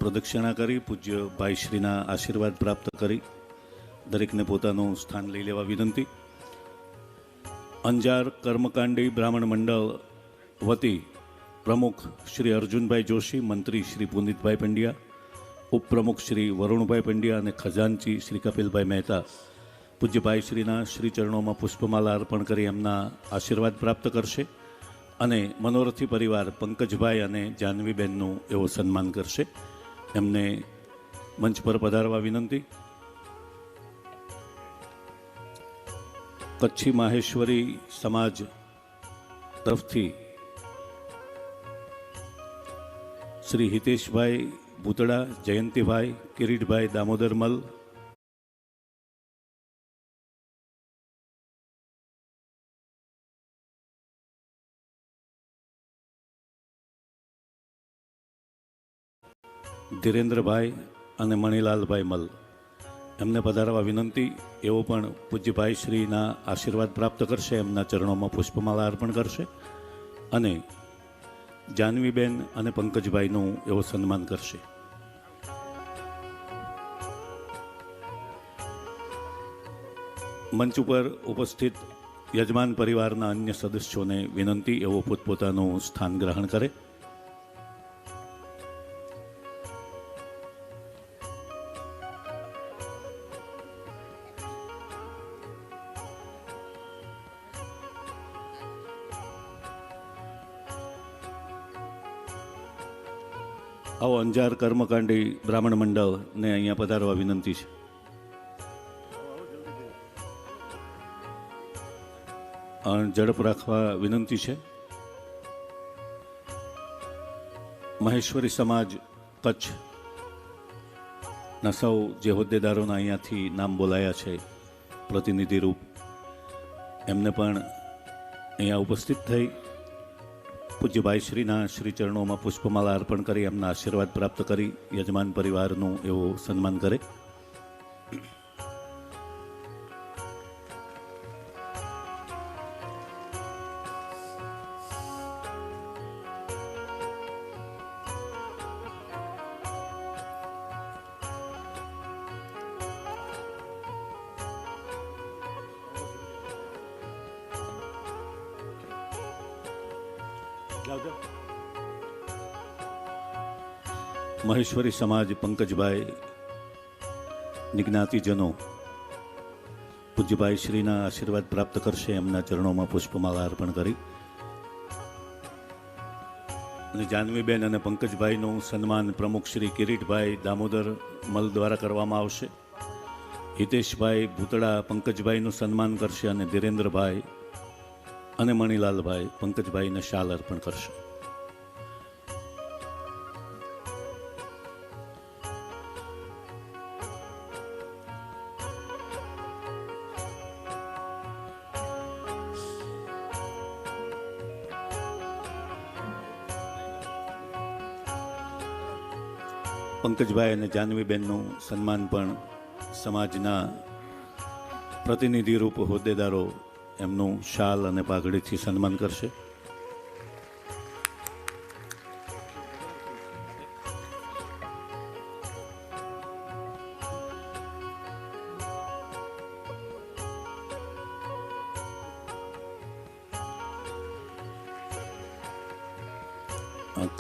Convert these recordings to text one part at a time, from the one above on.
પ્રદક્ષિણા કરી પૂજ્ય ભાઈશ્રીના આશીર્વાદ પ્રાપ્ત કરી દરેકને પોતાનું સ્થાન લઈ લેવા વિનંતી. અંજાર કર્મકાંડી બ્રાહ્મણ મંડળ વતી પ્રમુખ શ્રી અર્જુનભાઈ જોશી, મંત્રી શ્રી પુનિતભાઈ પંડ્યા, ઉપપ્રમુખ શ્રી વરુણભાઈ પંડ્યા અને ખજાનચી શ્રી કપિલભાઈ મહેતા પૂજ્ય ભાઈશ્રીના શ્રી ચરણોમાં પુષ્પમાલા અર્પણ કરી એમના આશીર્વાદ પ્રાપ્ત કરશે અને મનોરથી પરિવાર પંકજભાઈ અને જાહ્નવીબેનનું એવો સન્માન કરશે. એમને મંચ પર પધારવા વિનંતી. કચ્છી માહેશ્વરી સમાજ તરફથી શ્રી હિતેશભાઈ ભૂતડા, જયંતિભાઈ, કિરીટભાઈ દામોદરમલ, ધીરેન્દ્રભાઈ અને મણિલાલભાઈ મલ એમને પધારવા વિનંતી. એવો પણ પૂજ્યભાઈ શ્રીના આશીર્વાદ પ્રાપ્ત કરશે, એમના ચરણોમાં પુષ્પમાલા અર્પણ કરશે અને જાહ્નવીબેન અને પંકજભાઈનું એવો સન્માન કરશે. મંચ ઉપર ઉપસ્થિત યજમાન પરિવારના અન્ય સદસ્યોને વિનંતી એવો પોતપોતાનું સ્થાન ગ્રહણ કરે. આવો અંજાર કર્મકાંડી બ્રાહ્મણ મંડળને અહીંયા પધારવા વિનંતી છે. ઝડપ રાખવા વિનંતી છે. મહેશ્વરી સમાજ કચ્છના સૌ જે હોદ્દેદારોના અહીંયાથી નામ બોલાયા છે પ્રતિનિધિ રૂપ, એમને પણ અહીંયા ઉપસ્થિત થઈ પૂજ્ય ભાઈશ્રીના શ્રી ચરણોમાં પુષ્પમાલા અર્પણ કરી એમના આશીર્વાદ પ્રાપ્ત કરી યજમાન પરિવારનું એવો સન્માન કરે. મહેશ્વરી સમાજ પંકજભાઈ નિજ્ઞાતિજનો પૂજ્યભાઈ શ્રીના આશીર્વાદ પ્રાપ્ત કરશે, એમના ચરણોમાં પુષ્પમાલા અર્પણ કરી અને જાહ્નવીબેન અને પંકજભાઈનું સન્માન પ્રમુખ શ્રી કિરીટભાઈ દામોદર મલ દ્વારા કરવામાં આવશે. હિતેશભાઈ ભૂતડા પંકજભાઈનું સન્માન કરશે અને ધીરેન્દ્રભાઈ અને મણિલાલભાઈ પંકજભાઈને શાલ અર્પણ કરશે. પંકજભાઈ અને જાહ્નવીબેનનું સન્માન પણ સમાજના પ્રતિનિધિ રૂપ હોદ્દેદારો એમનું શાલ અને પાઘડીથી સન્માન કરશે.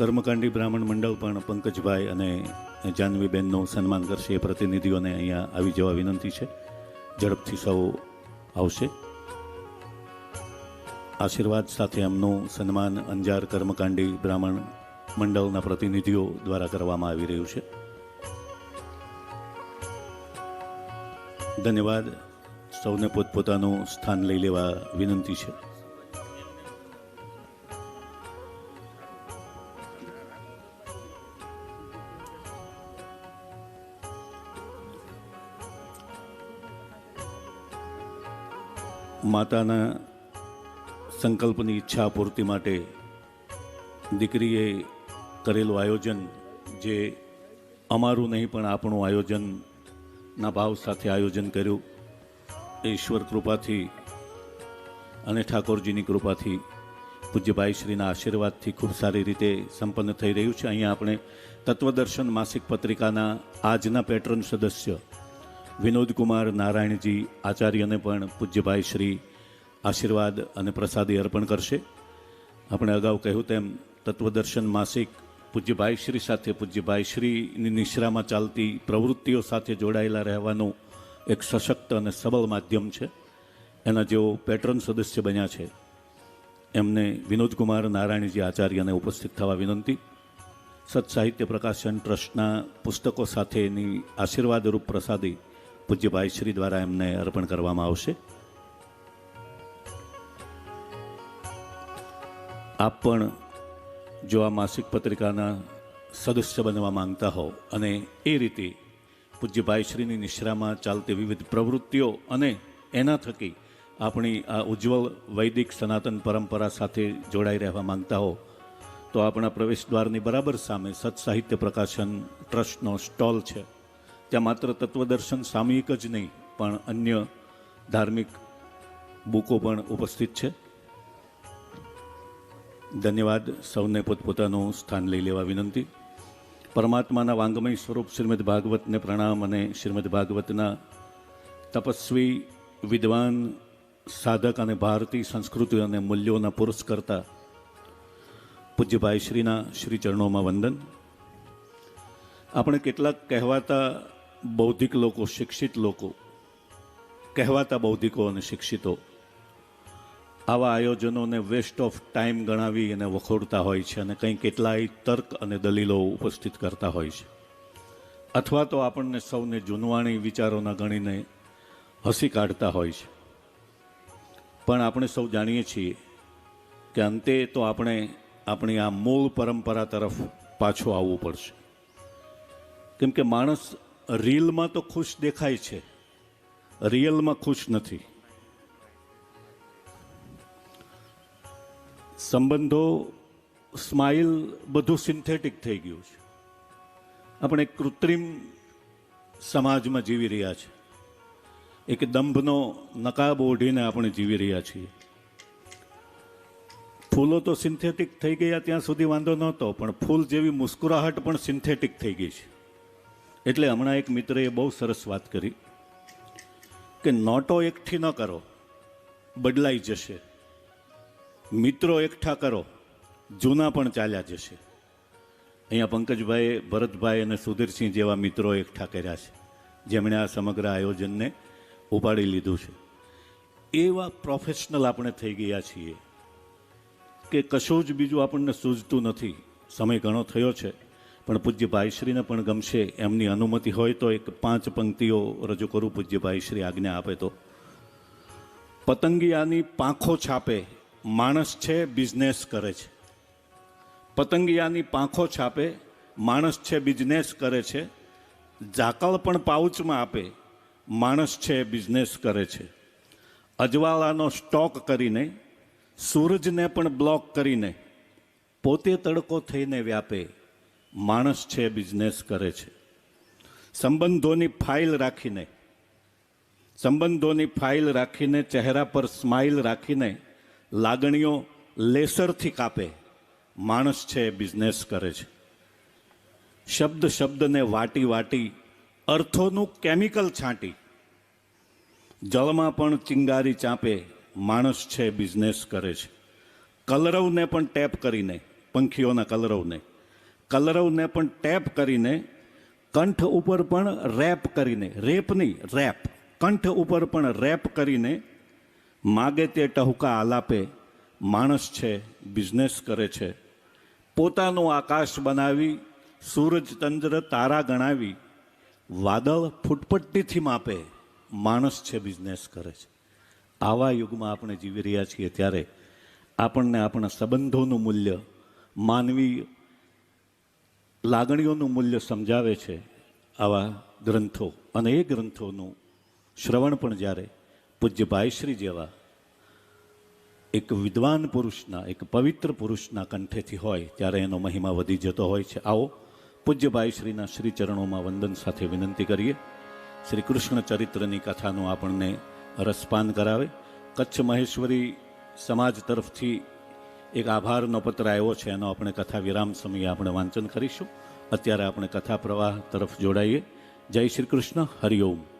કર્મકાંડી બ્રાહ્મણ મંડળ પણ પંકજભાઈ અને જાહ્નવીબેનનું સન્માન કરશે. એ પ્રતિનિધિઓને અહીંયા આવી જવા વિનંતી છે. ઝડપથી સૌ આવશે. આશીર્વાદ સાથે એમનું સન્માન અંજાર કર્મકાંડી બ્રાહ્મણ મંડળના પ્રતિનિધિઓ દ્વારા કરવામાં આવી રહ્યું છે. ધન્યવાદ. સૌને પોતપોતાનું સ્થાન લઈ લેવા વિનંતી છે. માતાના સંકલ્પની ઈચ્છા પૂર્તિ માટે દીકરીએ કરેલું આયોજન, જે અમારું નહીં પણ આપણું આયોજનના ભાવ સાથે આયોજન કર્યું, એ ઈશ્વર કૃપાથી અને ઠાકોરજીની કૃપાથી પૂજ્ય ભાઈશ્રીના આશીર્વાદથી ખૂબ સારી રીતે સંપન્ન થઈ રહ્યું છે. અહીંયા આપણે તત્વદર્શન માસિક પત્રિકાના આજના પેટ્રન સદસ્ય વિનોદકુમાર નારાયણજી આચાર્યને પણ પૂજ્યભાઈ શ્રી આશીર્વાદ અને પ્રસાદી અર્પણ કરશે. આપણે અગાઉ કહ્યું તેમ તત્વદર્શન માસિક પૂજ્યભાઈ શ્રી સાથે પૂજ્યભાઈ શ્રીની નિશ્રામાં ચાલતી પ્રવૃત્તિઓ સાથે જોડાયેલા રહેવાનું એક સશક્ત અને સબળ માધ્યમ છે. એના જેઓ પેટ્રન સદસ્ય બન્યા છે એમને વિનોદકુમાર નારાયણજી આચાર્યને ઉપસ્થિત થવા વિનંતી. સત્સાહિત્ય પ્રકાશન ટ્રસ્ટના પુસ્તકો સાથેની આશીર્વાદરૂપ પ્રસાદી પૂજ્યભાઈ શ્રી દ્વારા એમને અર્પણ કરવામાં આવશે. આપ પણ જો આ માસિક પત્રિકાના સદસ્ય બનવા માંગતા હો અને એ રીતે પૂજ્યભાઈ શ્રીની નિશ્રામાં ચાલતી વિવિધ પ્રવૃત્તિઓ અને એના થકી આપણી આ ઉજ્જવળ વૈદિક સનાતન પરંપરા સાથે જોડાઈ રહેવા માંગતા હો તો આપણા પ્રવેશ દ્વારની બરાબર સામે સત્સાહિત્ય પ્રકાશન ટ્રસ્ટનો સ્ટોલ છે. ત્યાં માત્ર તત્વદર્શન સામયિક જ નહીં પણ અન્ય ધાર્મિક બુકો પણ ઉપસ્થિત છે. ધન્યવાદ. સૌને પોતપોતાનું સ્થાન લઈ લેવા વિનંતી. પરમાત્માના વાંગમય સ્વરૂપ શ્રીમદ ભાગવતને પ્રણામ અને શ્રીમદ ભાગવતના તપસ્વી વિદ્વાન સાધક અને ભારતીય સંસ્કૃતિ અને મૂલ્યોના પુરુષ કરતા પૂજ્યભાઈ શ્રીના શ્રી ચરણોમાં વંદન. આપણે કેટલાક કહેવાતા બૌદ્ધિક લોકો, શિક્ષિત લોકો, કહેવાતા બૌદ્ધિકો અને શિક્ષિતો આવા આયોજનોને વેસ્ટ ઓફ ટાઈમ ગણાવી અને વખોડતા હોય છે અને કંઈ કેટલાય તર્ક અને દલીલો ઉપસ્થિત કરતા હોય છે, અથવા તો આપણને સૌને જૂનવાણી વિચારોના ગણીને હસી કાઢતા હોય છે. પણ આપણે સૌ જાણીએ છીએ કે અંતે તો આપણે આપણી આ મૂળ પરંપરા તરફ પાછું આવવું પડશે. કેમ કે માણસ રીલમાં તો ખુશ દેખાય છે, રિયલમાં ખુશ નથી. સંબંધો, સ્માઇલ બધું સિન્થેટિક થઈ ગયું છે. આપણે કૃત્રિમ સમાજમાં જીવી રહ્યા છે. એક દંભનો નકાબ ઓઢીને આપણે જીવી રહ્યા છીએ. ફૂલો તો સિન્થેટિક થઈ ગયા ત્યાં સુધી વાંધો નહોતો, પણ ફૂલ જેવી મુસ્કુરાહટ પણ સિન્થેટિક થઈ ગઈ છે. એટલે હમણાં એક મિત્રએ બહુ સરસ વાત કરી કે નોટો એકઠી ન કરો, બદલાઈ જશે. મિત્રો એકઠા કરો, જૂના પણ ચાલ્યા જશે. અહીંયા પંકજભાઈએ ભરતભાઈ અને સુધીરસિંહ જેવા મિત્રો એકઠા કર્યા છે, જેમણે આ સમગ્ર આયોજનને ઉપાડી લીધું છે. એવા પ્રોફેશનલ આપણે થઈ ગયા છીએ કે કશું જ બીજું આપણને સૂઝતું નથી. સમય ઘણો થયો છે, પણ પૂજ્ય ભાઈશ્રીને પણ ગમશે, એમની અનુમતિ હોય તો એક 5 પંક્તિઓ રજૂ કરું, પૂજ્ય ભાઈશ્રી આજ્ઞા આપે તો. પતંગિયાની પાંખો છાપે, માણસ છે બિઝનેસ કરે છે. પતંગિયાની પાંખો છાપે, માણસ છે બિઝનેસ કરે છે. ઝાકળ પણ પાઉચમાં આપે, માણસ છે બિઝનેસ કરે છે. અજવાળાનો સ્ટોક કરીને, સૂરજને પણ બ્લોક કરીને, પોતે તડકો થઈને વ્યાપે, માણસ છે બિઝનેસ કરે છે. સંબંધોની ફાઇલ રાખીને ચહેરા પર સ્માઇલ રાખીને લાગણીઓ લેસરથી કાપે, માણસ છે બિઝનેસ કરે છે. શબ્દને વાટી અર્થોનું કેમિકલ છાંટી, જળમાં પણ ચિંગારી ચાંપે, માણસ છે બિઝનેસ કરે છે. કલરવને પણ ટેપ કરીને, પંખીઓના કલરવને પણ ટેપ કરીને, કંઠ ઉપર પણ રેપ કરીને, રેપ નહીં રેપ, કંઠ ઉપર પણ રેપ કરીને માગે તે ટહુકા આલાપે, માણસ છે બિઝનેસ કરે છે. પોતાનું આકાશ બનાવી, સૂરજ ચંદ્ર તારા ગણાવી, વાદળ ફૂટપટ્ટીથી માપે, માણસ છે બિઝનેસ કરે છે. આવા યુગમાં આપણે જીવી રહ્યા છીએ, ત્યારે આપણને આપણા સંબંધોનું મૂલ્ય, માનવી લાગણીઓનું મૂલ્ય સમજાવે છે આવા ગ્રંથો. અને એ ગ્રંથોનું શ્રવણ પણ જ્યારે પૂજ્ય ભાઈશ્રી જેવા એક વિદ્વાન પુરુષના, એક પવિત્ર પુરુષના કંઠેથી હોય, ત્યારે એનો મહિમા વધી જતો હોય છે. આવો પૂજ્ય ભાઈશ્રીના શ્રી ચરણોમાં વંદન સાથે વિનંતી કરીએ. શ્રી કૃષ્ણ ચરિત્રની કથાનું આપણને રસપાન કરાવે. કચ્છ મહેશ્વરી સમાજ તરફથી એક આભારનો પત્ર આવ્યો છે, એનો આપણે કથા વિરામ સમયે આપણે વાંચન કરીશું. અત્યારે આપણે કથા પ્રવાહ તરફ જોડાઈએ. જય શ્રી કૃષ્ણ. હરિઓમ.